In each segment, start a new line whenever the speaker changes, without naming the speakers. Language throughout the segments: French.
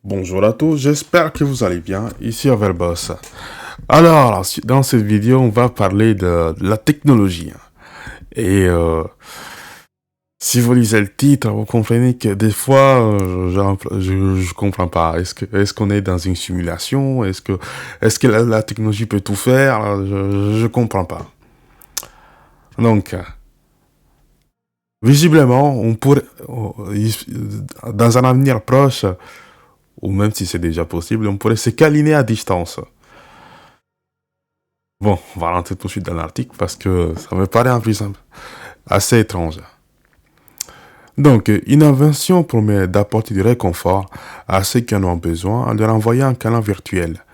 Bonjour à tous, j'espère que vous allez bien, ici Overboss. Alors, dans cette vidéo, on va parler de la technologie. Et si vous lisez le titre, vous comprenez que des fois, je comprends pas. Est-ce qu'on est dans une simulation? Est-ce que la technologie peut tout faire? Je comprends pas. Donc, visiblement, on pourrait, dans un avenir proche, ou même si c'est déjà possible, on pourrait se câliner à distance. Bon, on va rentrer tout de suite dans l'article parce que ça me paraît en plus assez étrange. Donc, une invention promet d'apporter du réconfort à ceux qui en ont besoin en leur envoyant un câlin virtuel.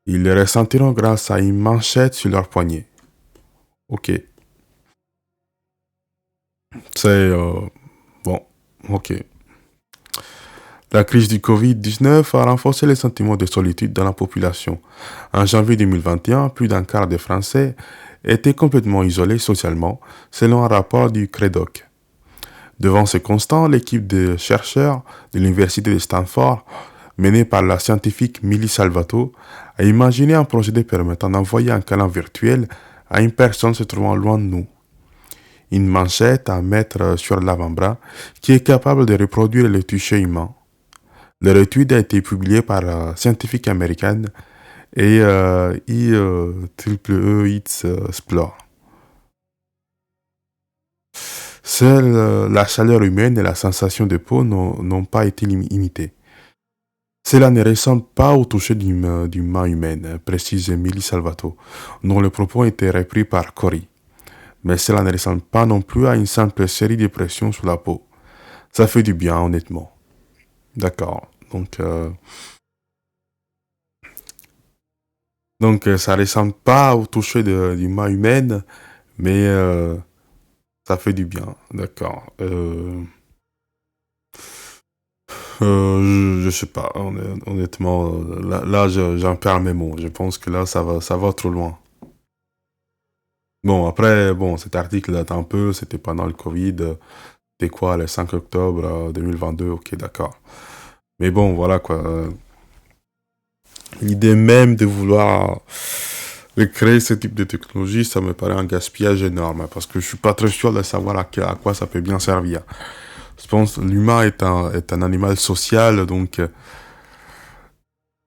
Ils le ressentiront grâce à une manchette sur leur poignet. Ok, c'est bon, ok. La crise du Covid-19 a renforcé les sentiments de solitude dans la population. En janvier 2021, plus d'un quart des Français étaient complètement isolés socialement, selon un rapport du CREDOC. Devant ce constat, l'équipe de chercheurs de l'université de Stanford, menée par la scientifique Millie Salvato, a imaginé un procédé permettant d'envoyer un câlin virtuel à une personne se trouvant loin de nous. Une manchette à mettre sur l'avant-bras qui est capable de reproduire le toucher humain. Leur étude a été publiée par scientifique américaine et IEEE Explore. Seule la chaleur humaine et la sensation de peau n'ont pas été imitées. Cela ne ressemble pas au toucher d'une main humaine, précise Millie Salvato, dont le propos a été repris par Cory. Mais cela ne ressemble pas non plus à une simple série de pressions sur la peau. Ça fait du bien, honnêtement. D'accord. Donc, ça ressemble pas au toucher d'une main humaine, mais ça fait du bien. D'accord. Je sais pas, honnêtement, là, j'en perds mes mots. Je pense que là, ça va trop loin. Bon, après, bon, cet article date un peu, c'était pendant le Covid, c'était quoi, le 5 octobre 2022, ok, d'accord. Mais bon, voilà quoi. L'idée même de vouloir créer ce type de technologie, ça me paraît un gaspillage énorme, parce que je suis pas très sûr de savoir à quoi ça peut bien servir. Je pense que l'humain est un animal social, donc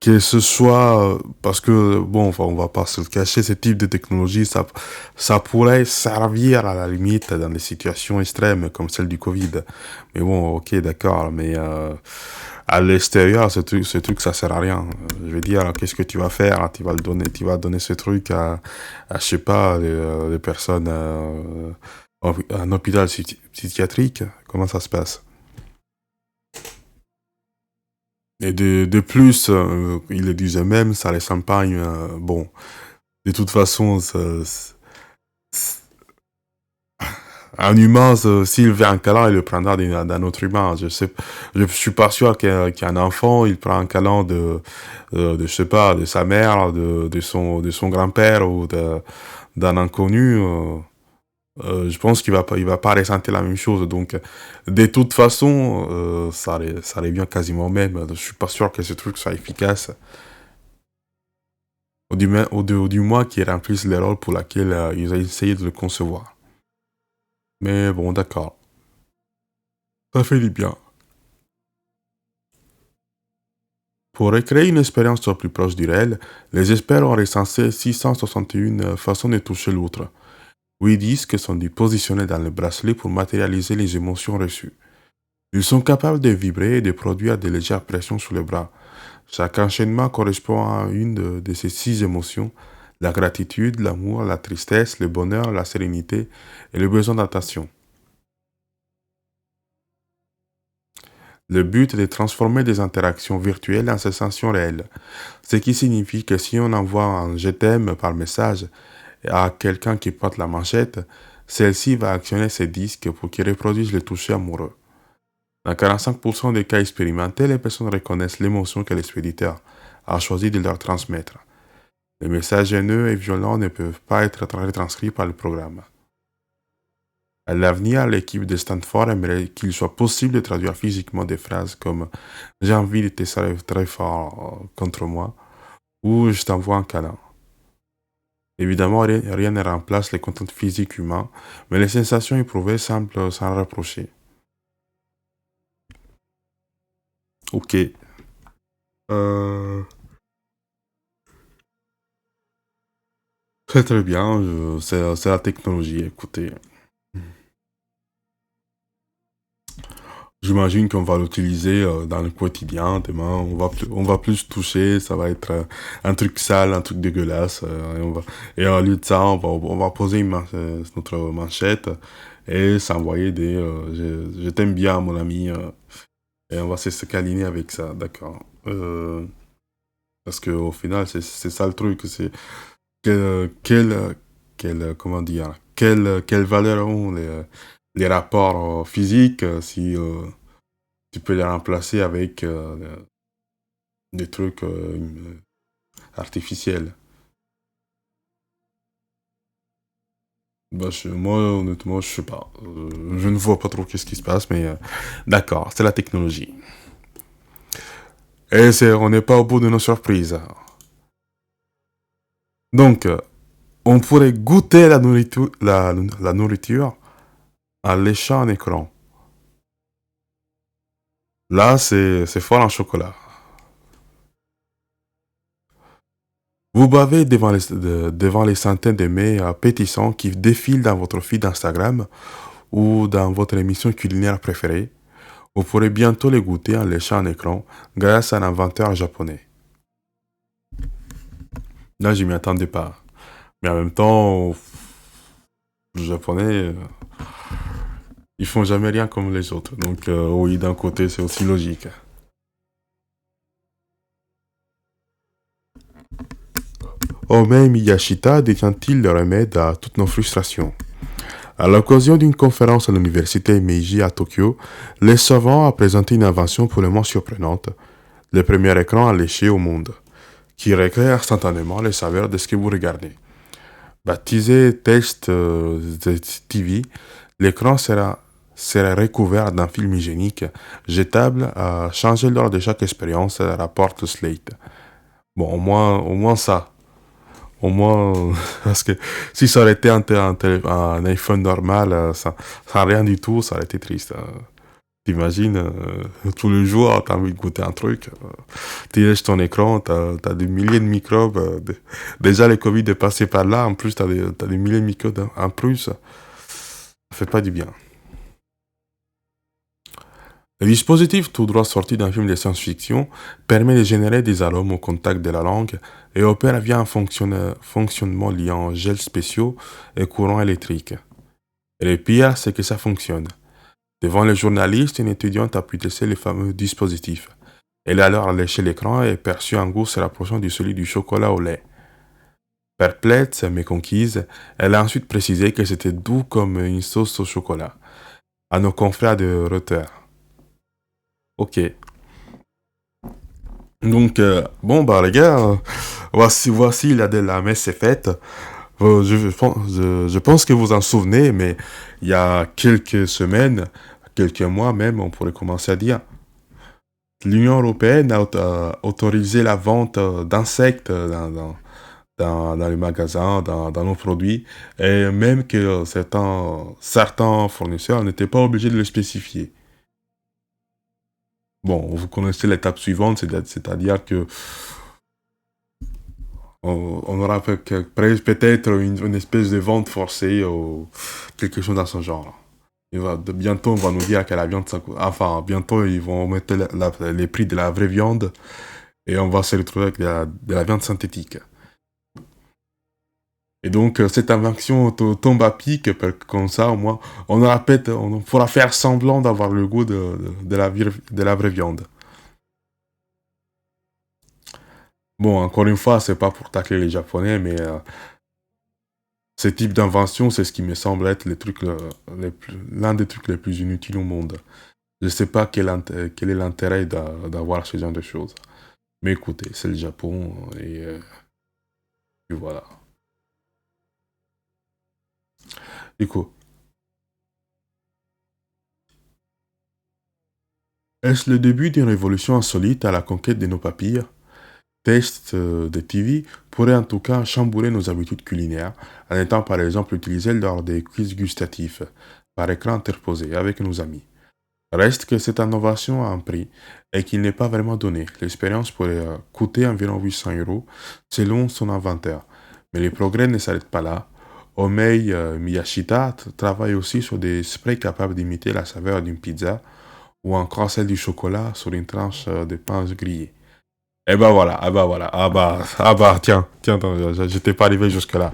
que ce soit parce que bon, enfin, on va pas se le cacher, ce type de technologie, ça pourrait servir à la limite dans des situations extrêmes comme celle du Covid. Mais bon, ok, d'accord, mais à l'extérieur, ce truc, ça sert à rien. Je veux dire, qu'est-ce que tu vas faire? Tu vas donner ce truc je sais pas, des personnes en un hôpital psychiatrique. Comment ça se passe? Et de plus, ils le disaient même, ça les champagnes, bon, de toute façon, un humain, s'il veut un câlin, il le prendra d'un autre humain. Je suis pas sûr qu'un enfant, il prend un câlin je sais pas, de sa mère, de son grand-père ou d'un inconnu. Je pense qu'il va pas ressentir la même chose. Donc, de toute façon, ça revient quasiment au même. Je suis pas sûr que ce truc soit efficace. Ou du moins qui remplissent les rôles pour lesquels ils ont essayé de le concevoir. Mais bon, d'accord. Ça fait du bien. Pour recréer une expérience plus proche du réel, les experts ont recensé 661 façons de toucher l'autre. 8 disques sont positionnés dans le bracelet pour matérialiser les émotions reçues. Ils sont capables de vibrer et de produire de légères pressions sur le bras. Chaque enchaînement correspond à une de ces 6 émotions: la gratitude, l'amour, la tristesse, le bonheur, la sérénité et le besoin d'attention. Le but est de transformer des interactions virtuelles en sensations réelles, ce qui signifie que si on envoie un je t'aime par message à quelqu'un qui porte la manchette, celle-ci va actionner ses disques pour qu'il reproduise le toucher amoureux. Dans 45% des cas expérimentés, les personnes reconnaissent l'émotion que l'expéditeur a choisi de leur transmettre. Les messages haineux et violents ne peuvent pas être retranscrits par le programme. À l'avenir, l'équipe de Stanford aimerait qu'il soit possible de traduire physiquement des phrases comme «J'ai envie de te serrer très fort contre moi» ou «Je t'envoie un câlin». Évidemment, rien ne remplace les contacts physiques humains, mais les sensations éprouvées semblent s'en rapprocher. Ok. Euh, Très très bien, c'est la technologie, écoutez. J'imagine qu'on va l'utiliser dans le quotidien. Demain, on va plus toucher. Ça va être un truc sale, un truc dégueulasse. Et en lieu de ça, on va poser notre manchette et s'envoyer des je t'aime bien, mon ami. Et on va se câliner avec ça, d'accord. Parce que au final, c'est ça le truc. C'est comment dire, quelle valeur ont les rapports physiques si tu peux les remplacer avec des trucs artificiels. Bah, moi, honnêtement, je sais pas. Je ne vois pas trop qu'est-ce qui se passe, mais d'accord, c'est la technologie. Et on n'est pas au bout de nos surprises. Donc, on pourrait goûter la nourriture en léchant un écran. Là, c'est fort en chocolat. Vous bavez devant les centaines de mets appétissants qui défilent dans votre feed d'Instagram ou dans votre émission culinaire préférée. Vous pourrez bientôt les goûter en léchant un écran grâce à un inventeur japonais. Là, je m'y attendais pas. Mais en même temps, les japonais, ils font jamais rien comme les autres. Donc, oui, d'un côté, c'est aussi logique. Ome Miyashita détient-il le remède à toutes nos frustrations? À l'occasion d'une conférence à l'université Meiji à Tokyo, le savant a présenté une invention pour le moins surprenante, le premier écran à lécher au monde, qui recrée instantanément les saveurs de ce que vous regardez. Baptisé Test TV, l'écran sera recouvert d'un film hygiénique jetable à changer lors de chaque expérience, rapporte Slate. Bon, au moins ça. Au moins, parce que si ça aurait été un iPhone normal, sans rien du tout, ça aurait été triste. T'imagines, tous les jours, t'as envie de goûter un truc. Tu lèches ton écran, t'as des milliers de microbes. Déjà, le Covid est passé par là. En plus, t'as des milliers de microbes en plus. Ça fait pas du bien. Le dispositif, tout droit sorti d'un film de science-fiction, permet de générer des arômes au contact de la langue et opère via un fonctionnement liant gels spéciaux et courant électrique. Et le pire, c'est que ça fonctionne. Devant les journalistes, une étudiante a pu tester le fameux dispositif. Elle a alors léché l'écran et perçu un goût se rapprochant du celui du chocolat au lait. Perplexe mais conquise, elle a ensuite précisé que c'était doux comme une sauce au chocolat. À nos confrères de Reuters. Ok. Donc, bon, bah les gars, voici la messe est faite. Je pense que vous en souvenez, mais il y a quelques semaines, quelques mois même, on pourrait commencer à dire, l'Union européenne a autorisé la vente d'insectes dans les magasins, dans nos produits, et même que certains fournisseurs n'étaient pas obligés de le spécifier. Bon, vous connaissez l'étape suivante, c'est-à-dire que on aura peut-être une espèce de vente forcée ou quelque chose dans ce genre. Bientôt, on va nous dire que la viande, ça coûte. Enfin, bientôt, ils vont mettre les prix de la vraie viande et on va se retrouver avec de la viande synthétique. Et donc, cette invention tombe à pic, comme ça, au moins, on pourra faire semblant d'avoir le goût de la vraie viande. Bon, encore une fois, c'est pas pour tacler les Japonais, mais ce type d'invention, c'est ce qui me semble être l'un des trucs les plus inutiles au monde. Je sais pas quel est l'intérêt d'avoir ce genre de choses. Mais écoutez, c'est le Japon, et puis voilà. Du coup, Est-ce le début d'une révolution insolite à la conquête de nos papilles? Tests de TV pourraient en tout cas chambouler nos habitudes culinaires, en étant par exemple utilisés lors des quiz gustatifs, par écran interposé avec nos amis. Reste que cette innovation a un prix et qu'il n'est pas vraiment donné. L'expérience pourrait coûter environ 800 euros selon son inventeur. Mais les progrès ne s'arrêtent pas là. Omei Miyashita travaille aussi sur des sprays capables d'imiter la saveur d'une pizza ou encore celle du chocolat sur une tranche de pain grillé. Et ben voilà, ah bah voilà, tiens, tiens, attends, j'étais pas arrivé jusque-là.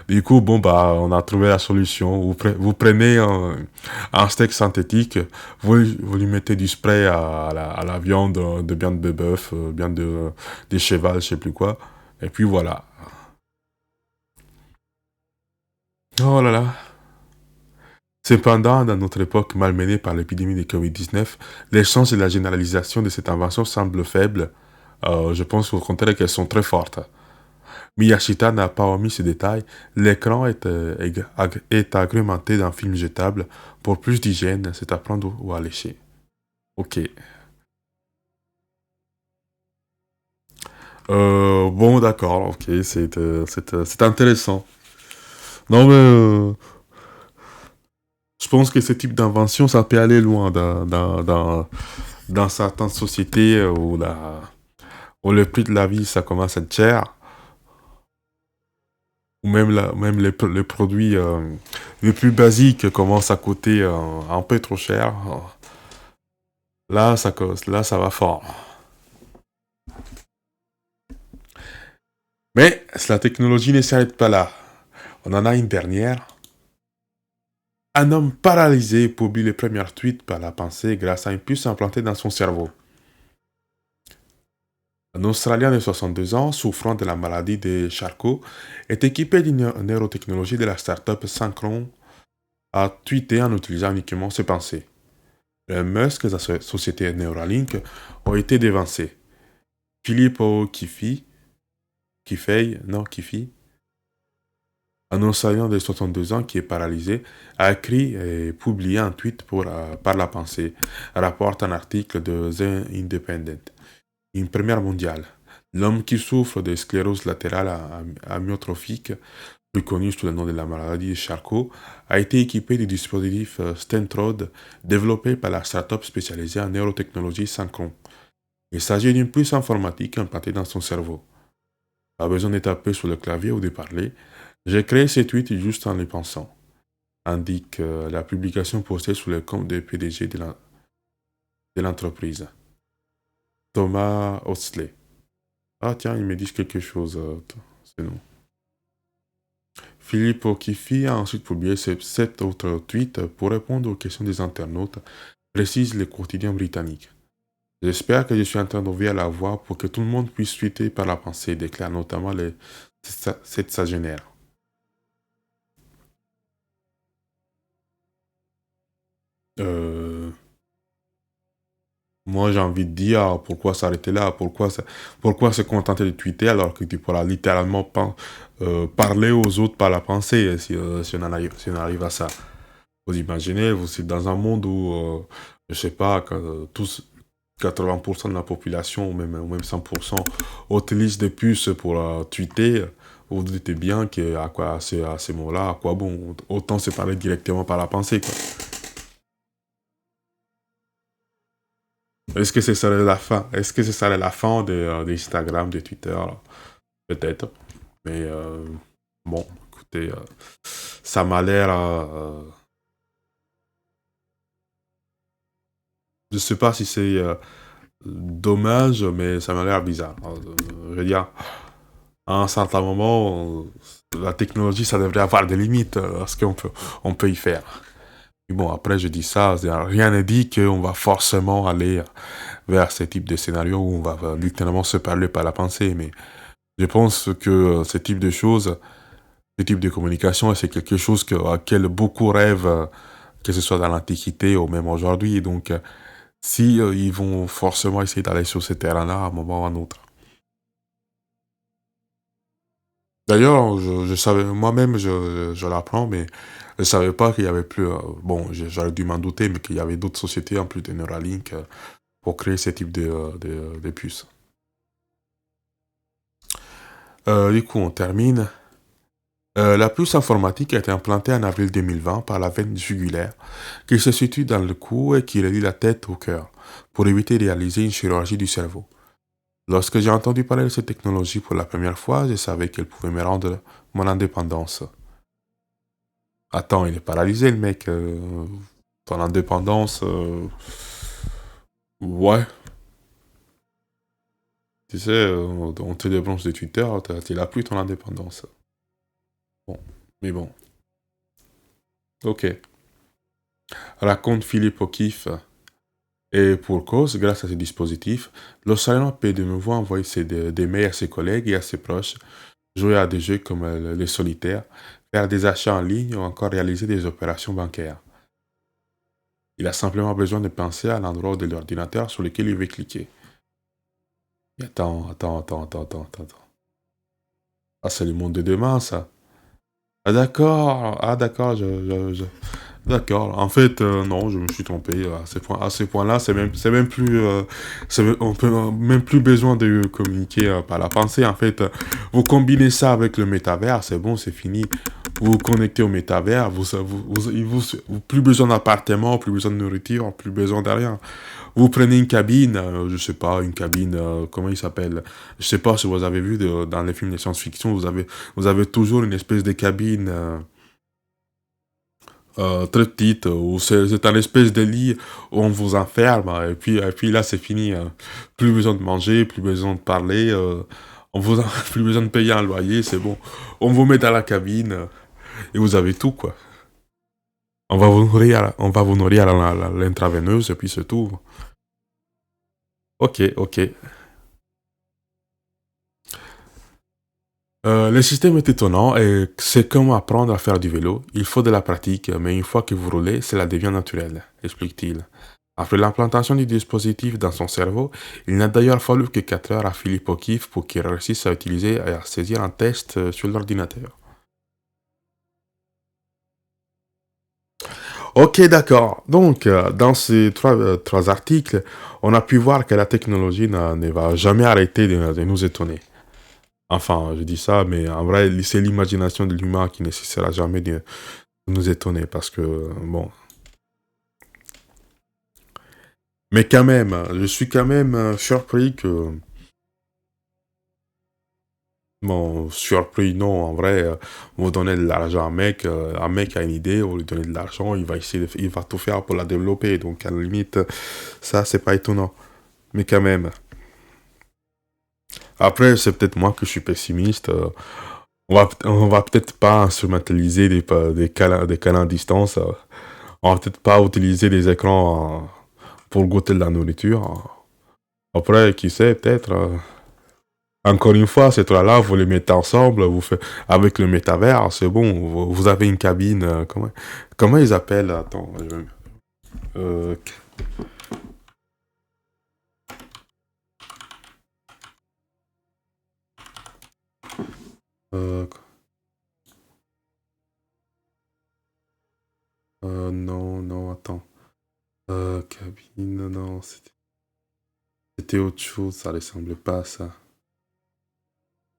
Du coup, bon, bah, on a trouvé la solution. Vous prenez un steak synthétique, vous lui mettez du spray à la viande, de viande de bœuf, viande de cheval, je sais plus quoi. Et puis voilà. Oh là là. Cependant, dans notre époque malmenée par l'épidémie de Covid-19, les chances de la généralisation de cette invention semblent faibles. Je pense au contraire qu'elles sont très fortes. Miyashita n'a pas omis ce détail. L'écran est agrémenté d'un film jetable. Pour plus d'hygiène, c'est à prendre ou à lécher. Ok. Bon, d'accord, ok, c'est intéressant. Non, mais je pense que ce type d'invention, ça peut aller loin dans certaines sociétés où le prix de la vie, ça commence à être cher. Ou même, même les produits les plus basiques commencent à coûter un peu trop cher. Là, ça va fort. Mais la technologie ne s'arrête pas là. On en a une dernière. Un homme paralysé publie les premières tweets par la pensée grâce à une puce implantée dans son cerveau. Un Australien de 62 ans, souffrant de la maladie de Charcot, est équipé d'une neurotechnologie de la start-up Synchron à tweeter en utilisant uniquement ses pensées. Musk et sa société Neuralink ont été dévancés. Filippo Kifei, un Australien de 62 ans qui est paralysé, a écrit et publié un tweet par la pensée, rapporte un article de The Independent. Une première mondiale. L'homme qui souffre de sclérose latérale amyotrophique, plus connu sous le nom de la maladie de Charcot, a été équipé du dispositif Stentrode développé par la start-up spécialisée en neurotechnologie Synchron. Il s'agit d'une puce informatique implantée dans son cerveau. Pas besoin de taper sur le clavier ou de parler. J'ai créé ces tweets juste en les pensant, indique la publication postée sur le compte du PDG de l'entreprise, Thomas Osley. Ah tiens, ils me disent quelque chose, c'est nous. Philippe Okifi a ensuite publié 7 autres tweets pour répondre aux questions des internautes, précise le quotidien britannique. J'espère que je suis en train d'ouvrir la voie pour que tout le monde puisse tweeter par la pensée, déclare notamment les septuagénaires. Euh, Moi, j'ai envie de dire, pourquoi s'arrêter là? Pourquoi se contenter de tweeter alors que tu pourras littéralement parler aux autres par la pensée si on arrive à ça? Vous imaginez, vous êtes dans un monde où, je sais pas, que tous 80% de la population, ou même 100%, utilisent des puces pour tweeter. Vous vous dites bien à ces mots-là, à quoi bon? Autant se parler directement par la pensée, quoi. Est-ce que ce serait la fin? Est-ce que ce serait la fin d'Instagram, de Twitter, là? Peut-être. Mais bon, écoutez, ça m'a l'air... je sais pas si c'est dommage, mais ça m'a l'air bizarre. Je veux dire, à un certain moment, la technologie, ça devrait avoir des limites à ce on peut y faire. Et bon, après, je dis ça, rien ne dit qu'on va forcément aller vers ce type de scénario où on va littéralement se parler par la pensée, mais je pense que ce type de choses, ce type de communication, c'est quelque chose auquel beaucoup rêvent, que ce soit dans l'Antiquité ou même aujourd'hui. Donc, si ils vont forcément essayer d'aller sur ce terrain-là à un moment ou à un autre. D'ailleurs, je savais, moi-même, je l'apprends, mais je savais pas qu'il y avait plus, bon, j'aurais dû m'en douter, mais qu'il y avait d'autres sociétés en plus de Neuralink, pour créer ce type de puces. Du coup, on termine. La puce informatique a été implantée en avril 2020 par la veine jugulaire qui se situe dans le cou et qui relie la tête au cœur pour éviter de réaliser une chirurgie du cerveau. Lorsque j'ai entendu parler de cette technologie pour la première fois, je savais qu'elle pouvait me rendre mon indépendance. Attends, il est paralysé le mec. Ton indépendance, ouais. Tu sais, on te débranche de Twitter, tu n'as plus ton indépendance. Bon, mais bon. Ok. Raconte Philippe O'Keefe. Et pour cause, grâce à ce dispositif, l'Australien peut de nouveau envoyer des mails à ses collègues et à ses proches, jouer à des jeux comme les solitaires, faire des achats en ligne ou encore réaliser des opérations bancaires. Il a simplement besoin de penser à l'endroit de l'ordinateur sur lequel il veut cliquer. Et attends. Ah, c'est le monde de demain, ça. Ah, d'accord, D'accord. En fait, non, je me suis trompé. À ce point-là, c'est même plus, on peut même plus besoin de communiquer par la pensée. En fait, vous combinez ça avec le métavers, c'est bon, c'est fini. Vous vous connectez au métavers, plus besoin d'appartement, plus besoin de nourriture, plus besoin de rien. Vous prenez une cabine, je sais pas, une cabine, comment il s'appelle? Je sais pas si vous avez vu dans les films de science-fiction, vous avez toujours une espèce de cabine. Très petite, où c'est un espèce de lit où on vous enferme, et puis là c'est fini. Plus besoin de manger, plus besoin de parler, plus besoin de payer un loyer, c'est bon. On vous met dans la cabine, et vous avez tout, quoi. On va vous nourrir à l'intraveineuse, et puis c'est tout. Ok. Le système est étonnant et c'est comme apprendre à faire du vélo. Il faut de la pratique, mais une fois que vous roulez, cela devient naturel, explique-t-il. Après l'implantation du dispositif dans son cerveau, il n'a d'ailleurs fallu que 4 heures à Philippe O'Keefe pour qu'il réussisse à utiliser et à saisir un test sur l'ordinateur. Ok, d'accord. Donc, dans ces trois articles, on a pu voir que la technologie ne va jamais arrêter de nous étonner. Enfin, je dis ça, mais en vrai, c'est l'imagination de l'humain qui ne cessera jamais de nous étonner parce que, bon. Mais quand même, je suis quand même surpris que. Bon, surpris, non, en vrai, vous donnez de l'argent à un mec a une idée, vous lui donnez de l'argent, il va tout faire pour la développer. Donc, à la limite, ça, c'est pas étonnant. Mais quand même. Après, c'est peut-être moi que je suis pessimiste. On va peut-être pas instrumentaliser des canaux à distance. On va peut-être pas utiliser des écrans pour goûter de la nourriture. Après, qui sait, peut-être. Encore une fois, ces trois-là, vous les mettez ensemble, avec le métavers, c'est bon. Vous avez une cabine. Comment ils appellent? Attends. Euh, euh, non, attends. Cabine, non, c'était autre chose, ça ressemblait pas à ça.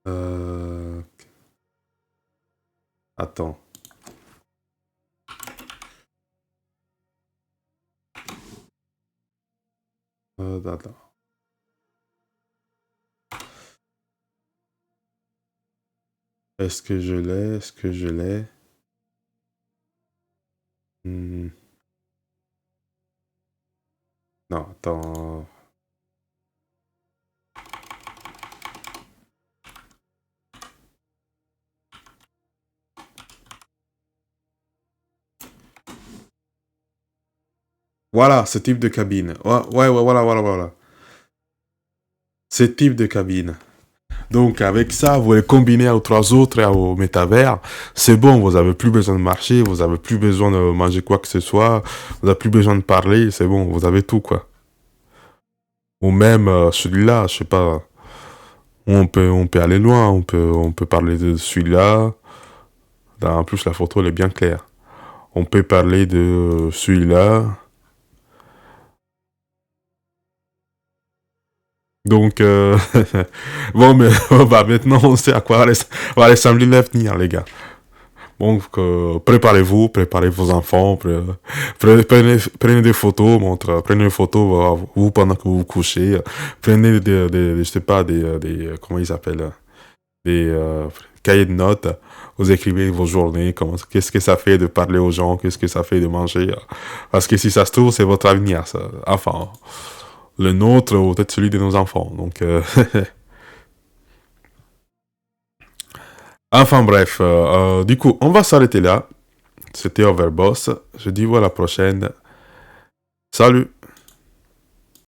Euh, attends. Attends. Est-ce que je l'ai? Est-ce que je l'ai? Hmm, non, attends. Voilà, ce type de cabine. Ouais, voilà. Ce type de cabine. Donc, avec ça, vous les combinez aux trois autres et au métavers. C'est bon, vous avez plus besoin de marcher, vous avez plus besoin de manger quoi que ce soit, vous avez plus besoin de parler, c'est bon, vous avez tout, quoi. Ou même celui-là, je sais pas, on peut aller loin, on peut parler de celui-là. En plus, la photo, elle est bien claire. On peut parler de celui-là. Donc, bon, mais bah, maintenant, on sait à quoi va ressembler l'avenir, les gars. Donc, préparez-vous, préparez vos enfants, prenez des photos, prenez des photos vous pendant que vous vous couchez, prenez je sais pas, comment ils s'appellent, des cahiers de notes, vous écrivez vos journées, qu'est-ce que ça fait de parler aux gens, qu'est-ce que ça fait de manger, parce que si ça se trouve, c'est votre avenir, ça. Enfin, le nôtre ou peut-être celui de nos enfants. Donc, enfin bref, du coup, on va s'arrêter là. C'était Overboss. Je dis vous à la prochaine. Salut!